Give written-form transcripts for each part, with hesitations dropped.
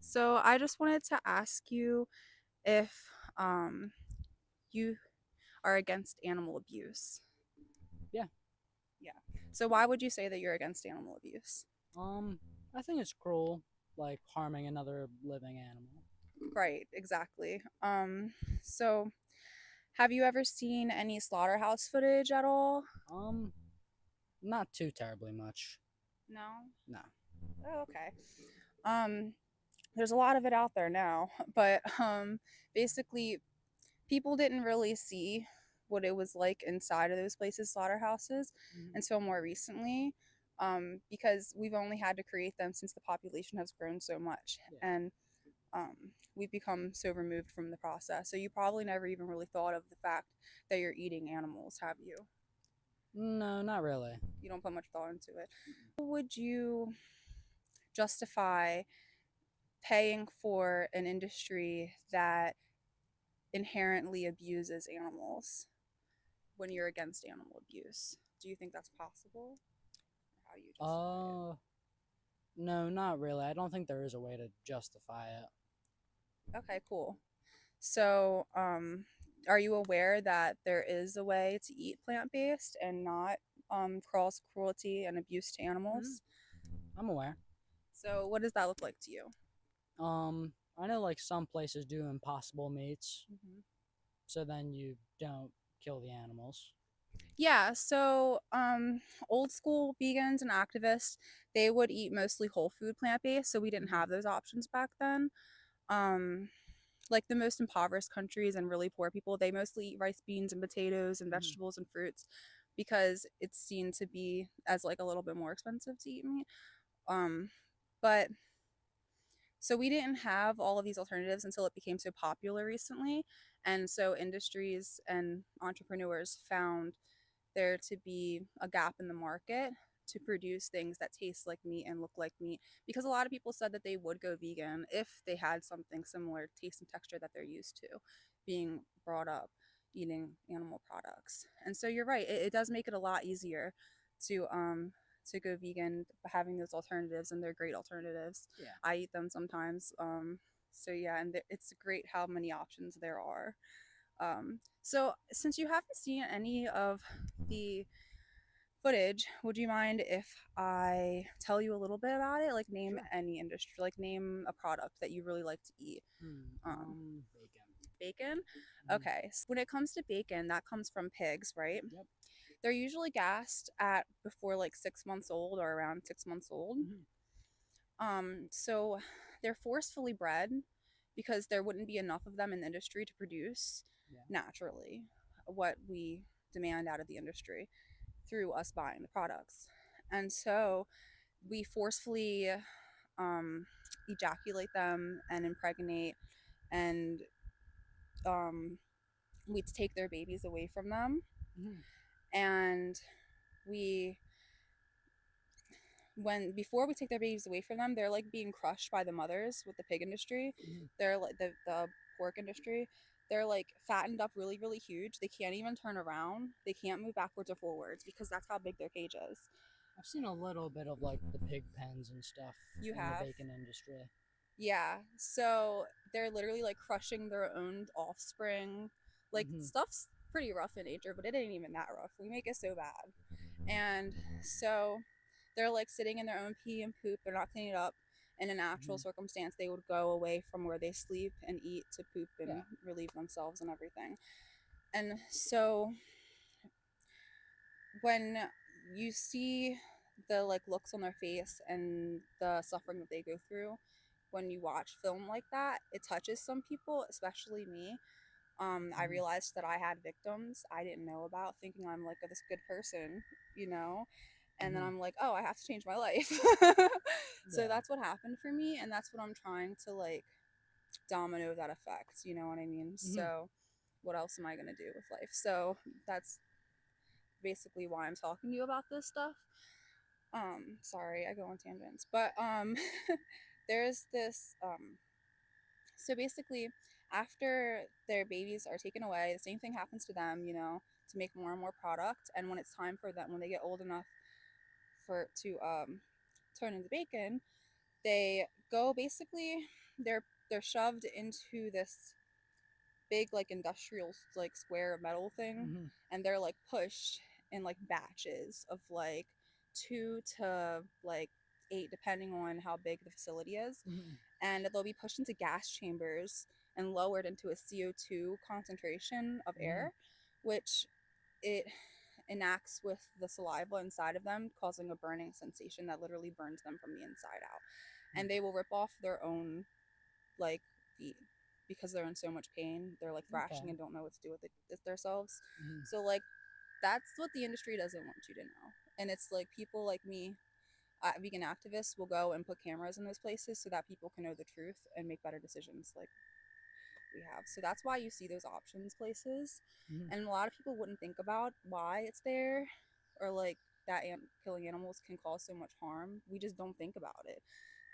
So I just wanted to ask you if um you are against animal abuse. Yeah. Yeah. So why would you say that you're against animal abuse? Um, I think it's cruel, like harming another living animal. Right, exactly. So have you ever seen any slaughterhouse footage at all? Um, Not too terribly much. No. No. Oh, okay. Um there's a lot of it out there now, but basically people didn't really see what it was like inside of those places, slaughterhouses, Mhm. until more recently, because we've only had to create them since the population has grown so much. Yeah. And we've become so removed from the process. So you probably never even really thought of the fact that you're eating animals, have you? No, not really. You don't put much thought into it. How would you justify paying for an industry that inherently abuses animals when you're against animal abuse? Do you think that's possible? Or how do you justify it? Uh, no, not really. I don't think there is a way to justify it. Okay, cool. So, are you aware that there is a way to eat plant-based and not cause cruelty and abuse to Mhm. animals? I'm aware. So, what does that look like to you? I know like some places do impossible meats, Hmm. so then you don't kill the animals. Yeah, so old school vegans and activists, they would eat mostly whole food plant-based, so we didn't Mhm. have those options back then. Um, like the most impoverished countries and really poor people, they mostly eat rice, beans, and potatoes and Mhm. vegetables and fruits because it's seen to be as like a little bit more expensive to eat meat. Um, but so we didn't have all of these alternatives until it became so popular recently. And so industries and entrepreneurs found there to be a gap in the market to produce things that taste like meat and look like meat, because a lot of people said that they would go vegan if they had something similar taste and texture that they're used to being brought up eating animal products. And so you're right, it does make it a lot easier to go vegan having those alternatives, and they're great alternatives. Yeah. I eat them sometimes. So yeah, and it's great how many options there are. So since you haven't seen any of the footage, would you mind if I tell you a little bit about it? Like name Sure. any industry, like name a product that you really like to eat. Bacon. Bacon. Mhm. Okay, so when it comes to bacon, that comes from pigs, right? Yep. They're usually gassed at before like 6 months old or around 6 months old. Mhm. So they're forcefully bred because there wouldn't be enough of them in the industry to produce Yeah. naturally what we demand out of the industry through us buying the products. And so we forcefully um, ejaculate them and impregnate, and um, we take their babies away from them. Mhm. And we when before we take their babies away from them, they're like being crushed by the mothers with the pig industry. Mhm. They're like the pork industry. They're like fattened up really, really huge. They can't even turn around. They can't move backwards or forwards because that's how big their cage is. I've seen a little bit of like the pig pens and stuff You in the have. bacon industry. Yeah. So they're literally like crushing their own offspring. Like Hmm. stuff's pretty rough in nature, but it ain't even that rough. We make it so bad. And so they're like sitting in their own pee and poop. They're not cleaning it up. In a natural Hmm. circumstance, they would go away from where they sleep and eat to poop Yeah. and relieve themselves and everything. And so when you see the like looks on their face and the suffering that they go through when you watch film like that, it touches some people, especially me. I Hmm. realized that I had victims I didn't know about, thinking I'm like this good person, you know, and then Hmm. I'm like, oh, I have to change my life. So Yeah. that's what happened for me, and that's what I'm trying to like domino that effect, you know what I mean? Hmm. So what else am I going to do with life? So that's basically why I'm talking to you about this stuff. Sorry, I go on tangents, but there's this so basically after their babies are taken away, the same thing happens to them, you know, to make more and more product. And when it's time for them, when they get old enough for to turn into bacon, they go basically they're shoved into this big like industrial like square metal thing, Hmm. and they're like pushed in like batches of like 2 to like 8 depending on how big the facility is, Hmm. and they'll be pushed into gas chambers and lowered into a CO2 concentration of Hmm. air, which it enacts with the saliva inside of them, causing a burning sensation that literally burns them from the inside out. And they will rip off their own like feet because they're in so much pain. They're like thrashing Okay. and don't know what to do with themselves. Hmm. So like that's what the industry doesn't want you to know. And it's like people like me, vegan activists, will go and put cameras in those places so that people can know the truth and make better decisions like we have. So that's why you see those options places. Hmm. And a lot of people wouldn't think about why it's there, or like that killing animals can cause so much harm. We just don't think about it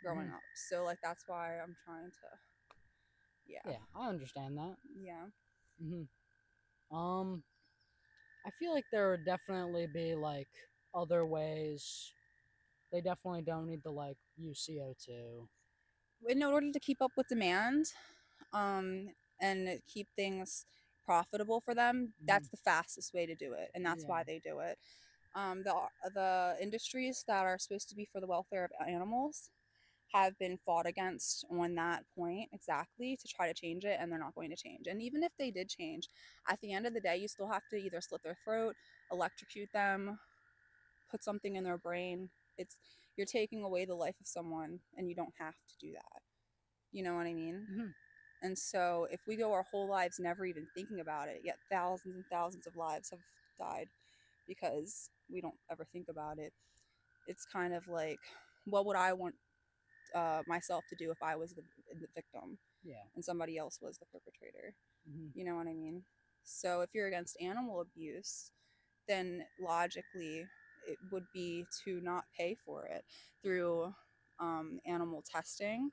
growing Hmm. up. So like that's why I'm trying to, yeah, Yeah, I understand that. yeah. Hmm. I feel like there would definitely be like other ways. They definitely don't need to like use CO2. In order to keep up with demand, um, and keep things profitable for them, Hmm. that's the fastest way to do it, and that's Yeah. why they do it. The industries that are supposed to be for the welfare of animals have been fought against on that point exactly to try to change it, and they're not going to change. And even if they did change, at the end of the day, you still have to either slit their throat, electrocute them, put something in their brain. It's You're taking away the life of someone, and you don't have to do that. You know what I mean? Hmm. And so if we go our whole lives never even thinking about it, yet thousands and thousands of lives have died because we don't ever think about it, it's kind of like, what would I want myself to do if I was the victim Yeah. and somebody else was the perpetrator? Hmm. You know what I mean? So if you're against animal abuse, then logically it would be to not pay for it through animal testing,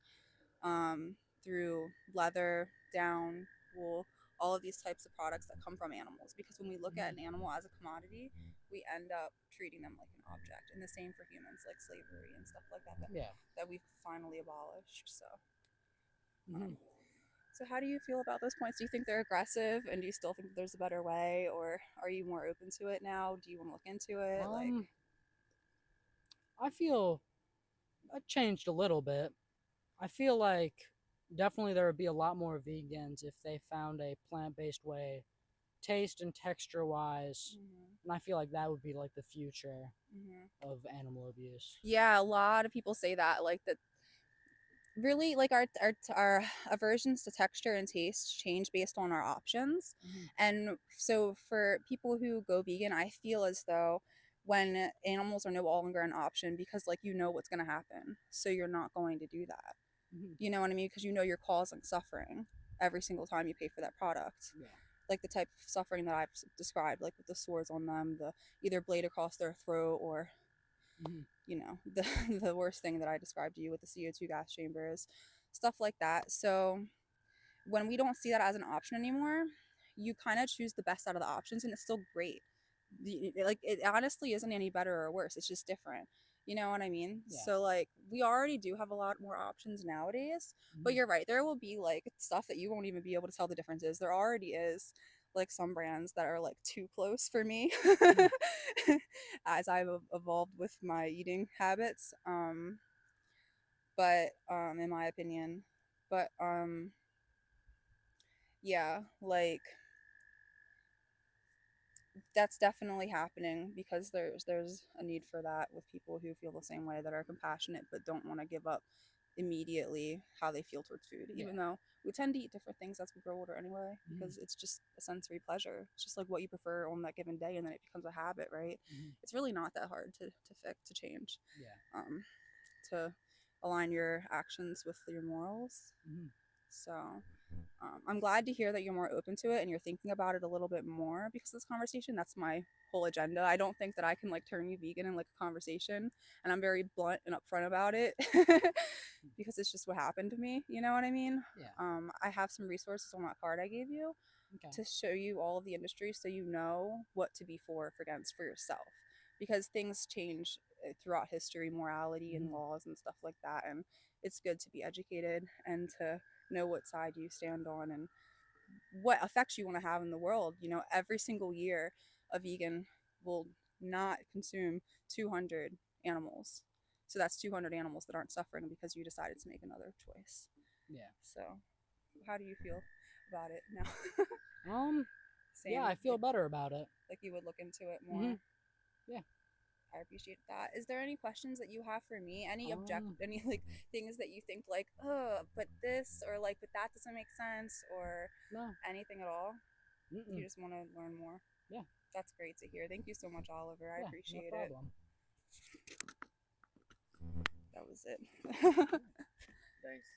um, through leather, down, wool, all of these types of products that come from animals. Because when we look at Hmm. an animal as a commodity, we end up treating them like an object. And the same for humans, like slavery and stuff like that, Yeah. that we've finally abolished. Hmm. Um, so how do you feel about those points? Do you think they're aggressive, and do you still think there's a better way, or are you more open to it now? Do you want to look into it? Like, Um, I feel I changed a little bit. I feel like definitely there would be a lot more vegans if they found a plant-based way, taste and texture wise, mm-hmm, and I feel like that would be like the future mm-hmm. of animal abuse. Yeah, a lot of people say that, like that really like our aversions to texture and taste change based on our options. Hmm. And so for people who go vegan, I feel as though when animals are no longer an option, because like you know what's going to happen, so you're not going to do that. Hmm. You know what I mean? Because you know you're causing suffering every single time you pay for that product, Yeah. like the type of suffering that I've described, like with the sores on them, the either blade across their throat, or Hmm. the the worst thing that I described to you with the CO2 gas chambers, stuff like that. So when we don't see that as an option anymore, you kind of choose the best out of the options, and it's still great. Like it honestly isn't any better or worse. It's just different. You know what I mean? Yeah. So like we already do have a lot more options nowadays, but Hmm. you're right. There will be like stuff that you won't even be able to tell the differences. There already is like some brands that are like too close for me Hmm. as I've evolved with my eating habits. But in my opinion, but yeah, like that's definitely happening because there's a need for that with people who feel the same way, that are compassionate but don't want to give up immediately how they feel towards food, Yeah. even though we tend to eat different things as we grow older anyway, Hmm. because it's just a sensory pleasure. It's just like what you prefer on that given day, and then it becomes a habit, right? Hmm. It's really not that hard to fix, to change, Yeah. um to align your actions with your morals. Hmm. So I'm glad to hear that you're more open to it and you're thinking about it a little bit more because of this conversation. That's my whole agenda. I don't think that I can like turn you vegan in like a conversation, and I'm very blunt and upfront about it because it's just what happened to me. You know what I mean? Yeah. I have some resources on that card I gave you Okay. to show you all of the industry, so you know what to be for against for yourself, because things change throughout history, morality and Hmm. laws and stuff like that, and it's good to be educated and to know what side you stand on and what effects you want to have in the world. You know, every single year, a vegan will not consume 200 animals. So that's 200 animals that aren't suffering because you decided to make another choice. Yeah. So, how do you feel about it now? Same. Yeah, I feel better about it. Like you would look into it more. Mm-hmm. Yeah. I appreciate that. Is there any questions that you have for me? Any like things that you think like, oh, but this or like, but that doesn't make sense or No. anything at all? Mm-mm. You just want to learn more. Yeah. That's great to hear. Thank you so much, Oliver. I appreciate no problem. it. That was it. Thanks.